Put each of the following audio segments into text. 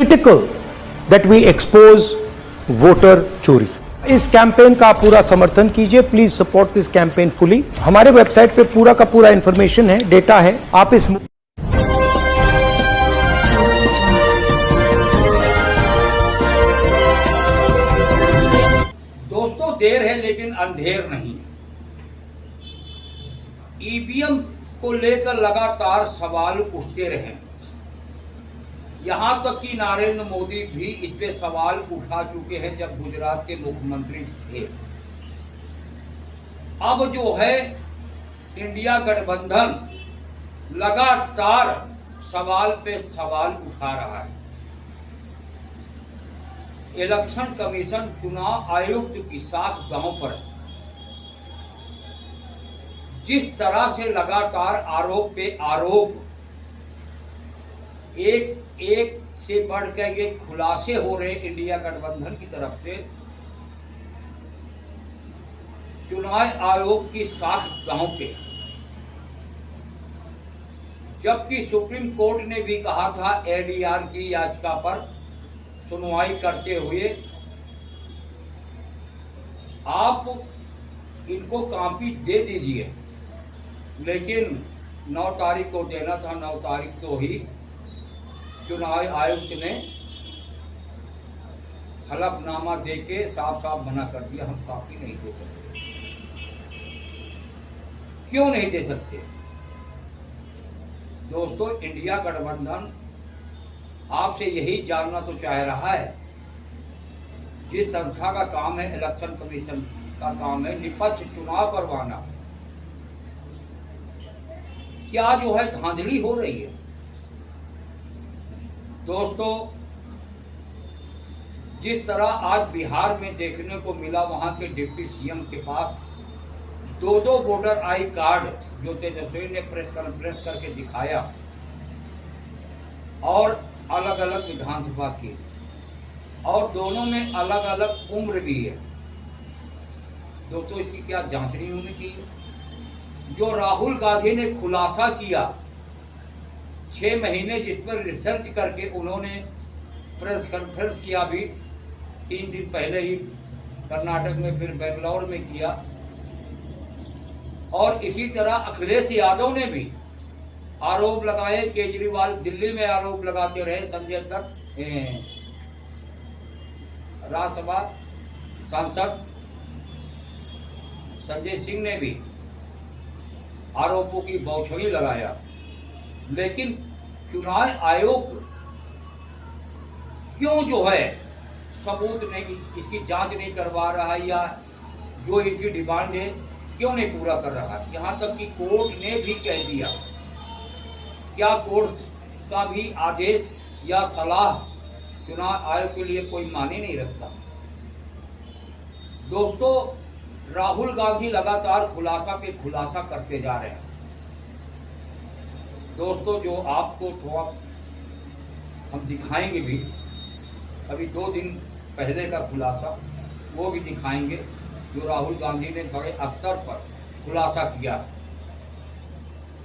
critical that we expose voter चोरी। इस campaign का पूरा समर्थन कीजिए, please support this campaign fully. हमारे वेबसाइट पे पूरा का पूरा इंफॉर्मेशन है, डेटा है। आप इस दोस्तों, देर है लेकिन अंधेर नहीं। ईवीएम को लेकर लगातार सवाल उठते रहे, यहां तक कि नरेंद्र मोदी भी इस पे सवाल उठा चुके हैं जब गुजरात के मुख्यमंत्री थे। अब जो है इंडिया गठबंधन लगातार सवाल पे सवाल उठा रहा है। इलेक्शन कमीशन चुनाव आयुक्त की साख गांव पर जिस तरह से लगातार आरोप पे आरोप, एक से बढ़कर ये खुलासे हो रहे इंडिया गठबंधन की तरफ से, चुनाव आयोग की साख गांव पे, जबकि सुप्रीम कोर्ट ने भी कहा था एडीआर की याचिका पर सुनवाई करते हुए आप इनको कॉपी दे दीजिए, लेकिन 9 तारीख को देना था। 9 तारीख को ही चुनाव आयुक्त ने हलफनामा देके साफ साफ मना कर दिया, हम कॉपी नहीं दे सकते। क्यों नहीं दे सकते? दोस्तों, इंडिया गठबंधन आपसे यही जानना तो चाह रहा है, जिस संस्था का काम है, इलेक्शन कमीशन का काम है निष्पक्ष चुनाव करवाना, क्या जो है धांधली हो रही है? दोस्तों, जिस तरह आज बिहार में देखने को मिला, वहां के डिप्टी सीएम के पास 2 वोटर आई कार्ड जो तेजस्वी ने प्रेस कॉन्फ्रेंस करके दिखाया, और अलग अलग विधानसभा की, और दोनों में अलग अलग उम्र भी है। दोस्तों, इसकी क्या जांच नहीं होनी चाहिए? जो राहुल गांधी ने खुलासा किया 6 महीने, जिस पर रिसर्च करके उन्होंने प्रेस कॉन्फ्रेंस किया भी 3 दिन पहले ही कर्नाटक में, फिर बेंगलौर में किया, और इसी तरह अखिलेश यादव ने भी आरोप लगाए। केजरीवाल दिल्ली में आरोप लगाते रहे, संजय दत्त राज्यसभा सांसद संजय सिंह ने भी आरोपों की बौछड़ी लगाया, लेकिन चुनाव आयोग क्यों जो है सबूत नहीं, इसकी जांच नहीं करवा रहा है, या जो इनकी डिमांड है क्यों नहीं पूरा कर रहा है? यहां तक कि कोर्ट ने भी कह दिया, क्या कोर्ट का भी आदेश या सलाह चुनाव आयोग के लिए कोई माने नहीं रखता? दोस्तों, राहुल गांधी लगातार खुलासा पे खुलासा करते जा रहे हैं। दोस्तों, जो आपको थोड़ा हम दिखाएंगे भी, अभी 2 दिन पहले का खुलासा वो भी दिखाएंगे, जो राहुल गांधी ने बड़े स्तर पर खुलासा किया।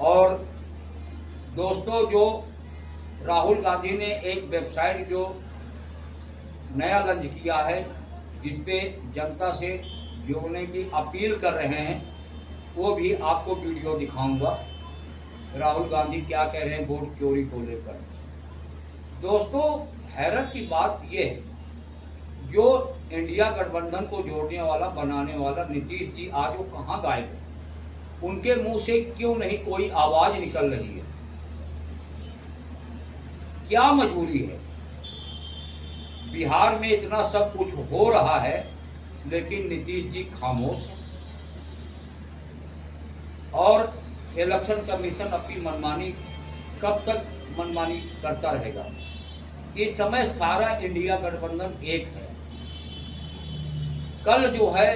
और दोस्तों, जो राहुल गांधी ने एक वेबसाइट जो नया लॉन्च किया है, जिसपे जनता से जुड़ने की अपील कर रहे हैं, वो भी आपको वीडियो दिखाऊंगा। राहुल गांधी क्या कह रहे हैं वोट चोरी को लेकर। दोस्तों, हैरत की बात यह है, जो इंडिया गठबंधन को जोड़ने वाला, बनाने वाला नीतीश जी आज वो कहाँ गायब है? उनके मुंह से क्यों नहीं कोई आवाज निकल रही है? क्या मजबूरी है? बिहार में इतना सब कुछ हो रहा है, लेकिन नीतीश जी खामोश है, और इलेक्शन कमीशन अपनी मनमानी, कब तक मनमानी करता रहेगा? इस समय सारा इंडिया गठबंधन एक है। कल जो है,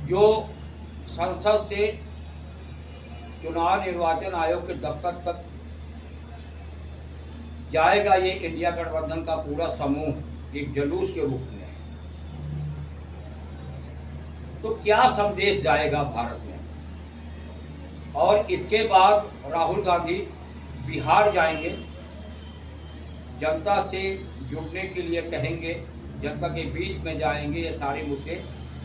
जो संसद से चुनाव निर्वाचन आयोग के दफ्तर तक जाएगा ये इंडिया गठबंधन का पूरा समूह एक जुलूस के रूप में, तो क्या संदेश जाएगा भारत में? और इसके बाद राहुल गांधी बिहार जाएंगे, जनता से जुड़ने के लिए कहेंगे, जनता के बीच में जाएंगे, ये सारे मुद्दे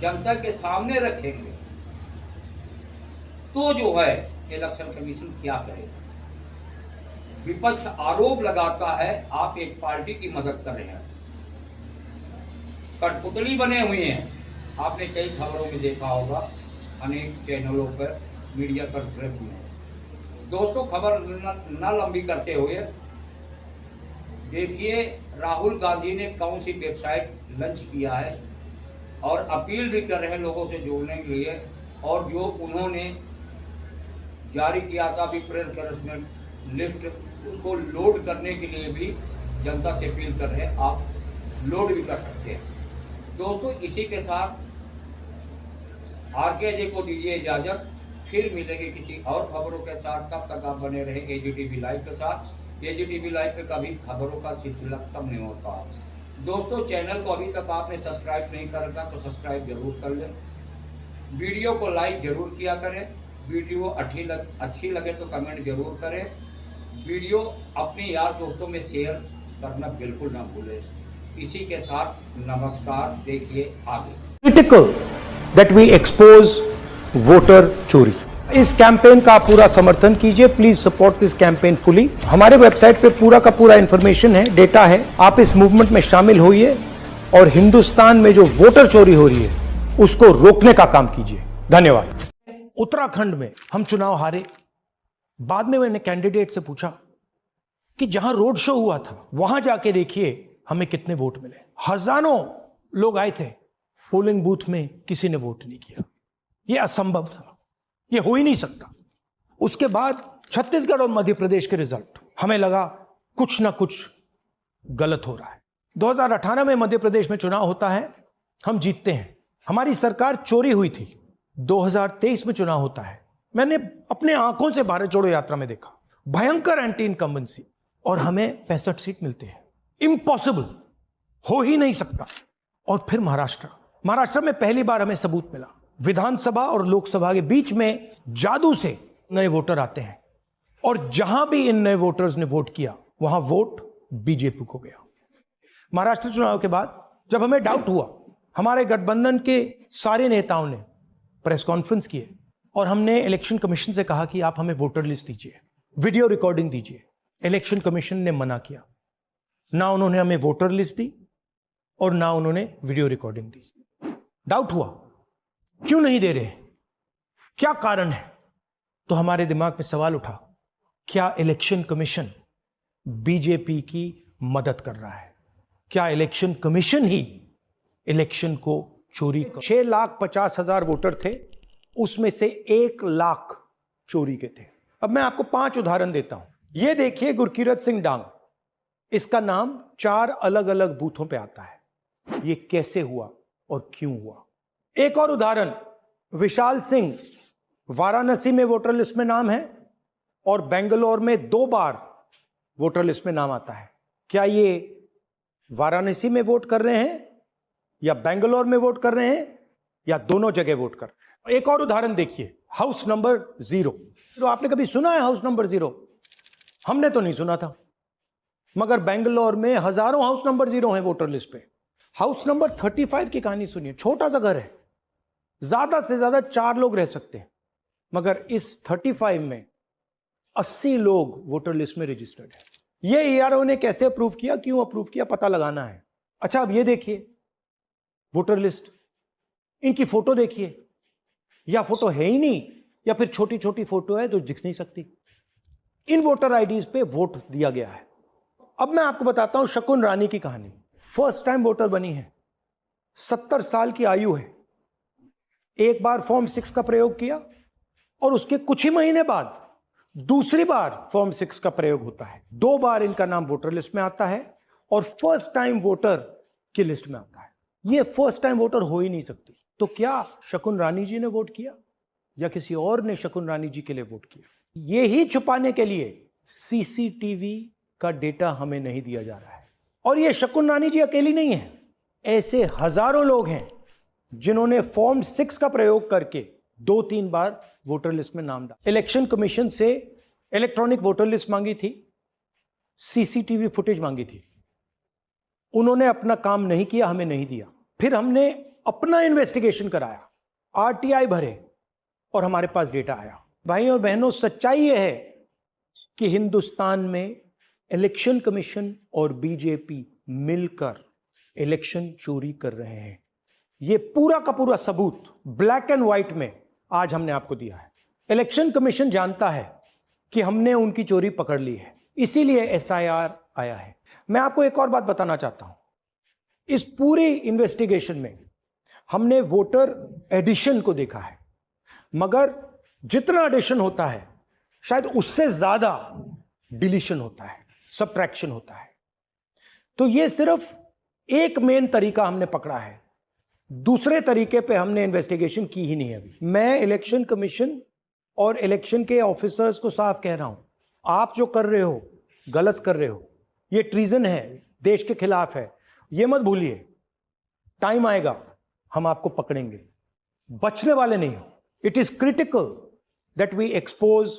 जनता के सामने रखेंगे, तो जो है इलेक्शन कमीशन क्या करेगा। विपक्ष आरोप लगाता है आप एक पार्टी की मदद कर रहे हैं, कठपुतली बने हुए हैं। आपने कई खबरों में देखा होगा, अनेक चैनलों पर, मीडिया पर प्रेस में। दोस्तों, खबर न लंबी करते हुए देखिए राहुल गांधी ने कौन सी वेबसाइट लॉन्च किया है और अपील भी कर रहे हैं लोगों से जुड़ने के लिए, और जो उन्होंने जारी किया था अभी प्रेस करस्पेंडेंट लिस्ट, उसको लोड करने के लिए भी जनता से अपील कर रहे हैं, आप लोड भी कर सकते हैं। दोस्तों, इसी के साथ आरके जी को दीजिए इजाजत, फिर मिलेंगे किसी और खबरों के साथ। तब तक आप बने रहे एजीटीवी लाइव के साथ। एजीटीवी लाइव पे कभी खबरों का सिलसिला खत्म नहीं होता। दोस्तों, चैनल को अभी तक आपने सब्सक्राइब नहीं कर रखा तो सब्सक्राइब जरूर कर लें, वीडियो को लाइक जरूर किया करें, वीडियो अच्छी लगे तो कमेंट जरूर करें, वीडियो अपने यार दोस्तों में शेयर करना बिल्कुल ना भूलें। इसी के साथ नमस्कार। देखिए आगे। Critical that we expose voter चोरी। इस कैंपेन का पूरा समर्थन कीजिए। Please support this campaign fully. हमारे वेबसाइट पे पूरा का पूरा इंफॉर्मेशन है, डेटा है। आप इस मूवमेंट में शामिल होइए और हिंदुस्तान में जो वोटर चोरी हो रही है उसको रोकने का काम कीजिए। धन्यवाद। उत्तराखंड में हम चुनाव हारे। बाद में मैंने कैंडिडेट से पूछा कि जहां रोड शो हुआ था वहां जाके देखिए हमें कितने वोट मिले। हजारों लोग आए थे, पोलिंग बूथ में किसी ने वोट नहीं किया। यह असंभव था, यह हो ही नहीं सकता। उसके बाद छत्तीसगढ़ और मध्य प्रदेश के रिजल्ट, हमें लगा कुछ ना कुछ गलत हो रहा है। 2018 में मध्य प्रदेश में चुनाव होता है, हम जीतते हैं, हमारी सरकार चोरी हुई थी। 2023 में चुनाव होता है, मैंने अपने आंखों से भारत जोड़ो यात्रा में देखा, भयंकर एंटी इनकम्बेंसी, और हमें 65 सीट मिलते हैं। इम्पॉसिबल, हो ही नहीं सकता। और फिर महाराष्ट्र में पहली बार हमें सबूत मिला, विधानसभा और लोकसभा के बीच में जादू से नए वोटर आते हैं, और जहां भी इन नए वोटर्स ने वोट किया वहां वोट बीजेपी को गया। महाराष्ट्र चुनाव के बाद जब हमें डाउट हुआ, हमारे गठबंधन के सारे नेताओं ने प्रेस कॉन्फ्रेंस किए और हमने इलेक्शन कमीशन से कहा कि आप हमें वोटर लिस्ट दीजिए, वीडियो रिकॉर्डिंग दीजिए। इलेक्शन कमीशन ने मना किया, ना उन्होंने हमें वोटर लिस्ट दी और ना उन्होंने वीडियो रिकॉर्डिंग दी। डाउट हुआ, क्यों नहीं दे रहे, क्या कारण है? तो हमारे दिमाग में सवाल उठा, क्या इलेक्शन कमीशन बीजेपी की मदद कर रहा है? क्या इलेक्शन कमीशन ही इलेक्शन को चोरी कर? 6,50,000 वोटर थे, उसमें से 1 लाख चोरी के थे। अब मैं आपको 5 उदाहरण देता हूं। यह देखिए गुरकीरत सिंह डांग, इसका नाम 4 अलग अलग बूथों पे आता है। यह कैसे हुआ और क्यों हुआ? एक और उदाहरण, विशाल सिंह, वाराणसी में वोटर लिस्ट में नाम है और बेंगलोर में 2 बार वोटर लिस्ट में नाम आता है। क्या ये वाराणसी में वोट कर रहे हैं या बेंगलोर में वोट कर रहे हैं या दोनों जगह वोट कर रहे हैं? एक और उदाहरण देखिए, हाउस नंबर 0। तो आपने कभी सुना है हाउस नंबर 0? हमने तो नहीं सुना था, मगर बेंगलोर में हजारों हाउस नंबर 0 हैं वोटर लिस्ट पे। हाउस नंबर 35 की कहानी सुनिए। छोटा सा घर है, ज्यादा से ज्यादा 4 लोग रह सकते हैं, मगर इस 35 में 80 लोग वोटर लिस्ट में रजिस्टर्ड है। ये ईआरओ ने कैसे अप्रूव किया, क्यों अप्रूव किया, पता लगाना है। अच्छा, अब ये देखिए वोटर लिस्ट, इनकी फोटो देखिए, या फोटो है ही नहीं या फिर छोटी छोटी फोटो है जो दिख नहीं सकती। इन वोटर आईडीज पे वोट दिया गया है। अब मैं आपको बताता हूं शकुन रानी की कहानी। फर्स्ट टाइम वोटर बनी है, 70 साल की आयु है। एक बार फॉर्म 6 का प्रयोग किया और उसके कुछ ही महीने बाद दूसरी बार फॉर्म 6 का प्रयोग होता है। 2 बार इनका नाम वोटर लिस्ट में आता है और फर्स्ट टाइम वोटर की लिस्ट में आता है। ये फर्स्ट टाइम वोटर हो ही नहीं सकती। तो क्या शकुन रानी जी ने वोट किया या किसी और ने शकुन रानी जी के लिए वोट किया? ये ही छुपाने के लिए सीसीटीवी का डेटा हमें नहीं दिया जा रहा है। और ये शकुन रानी जी अकेली नहीं है, ऐसे हजारों लोग हैं जिन्होंने फॉर्म 6 का प्रयोग करके 2-3 बार वोटर लिस्ट में नाम डाला। इलेक्शन कमीशन से इलेक्ट्रॉनिक वोटर लिस्ट मांगी थी, सीसीटीवी फुटेज मांगी थी, उन्होंने अपना काम नहीं किया, हमें नहीं दिया। फिर हमने अपना इन्वेस्टिगेशन कराया, आरटीआई भरे और हमारे पास डेटा आया। भाई और बहनों, सच्चाई यह है कि हिंदुस्तान में इलेक्शन कमीशन और बीजेपी मिलकर इलेक्शन चोरी कर रहे हैं। यह पूरा का पूरा सबूत ब्लैक एंड व्हाइट में आज हमने आपको दिया है। इलेक्शन कमीशन जानता है कि हमने उनकी चोरी पकड़ ली है, इसीलिए एसआईआर आया है। मैं आपको एक और बात बताना चाहता हूं, इस पूरी इन्वेस्टिगेशन में हमने वोटर एडिशन को देखा है, मगर जितना एडिशन होता है शायद उससे ज्यादा डिलीशन होता है, सबट्रैक्शन होता है। तो यह सिर्फ एक मेन तरीका हमने पकड़ा है, दूसरे तरीके पे हमने इन्वेस्टिगेशन की ही नहीं अभी। मैं इलेक्शन कमीशन और इलेक्शन के ऑफिसर्स को साफ कह रहा हूं, आप जो कर रहे हो गलत कर रहे हो, ये ट्रीजन है, देश के खिलाफ है। ये मत भूलिए, टाइम आएगा हम आपको पकड़ेंगे, बचने वाले नहीं हो। It is critical that we expose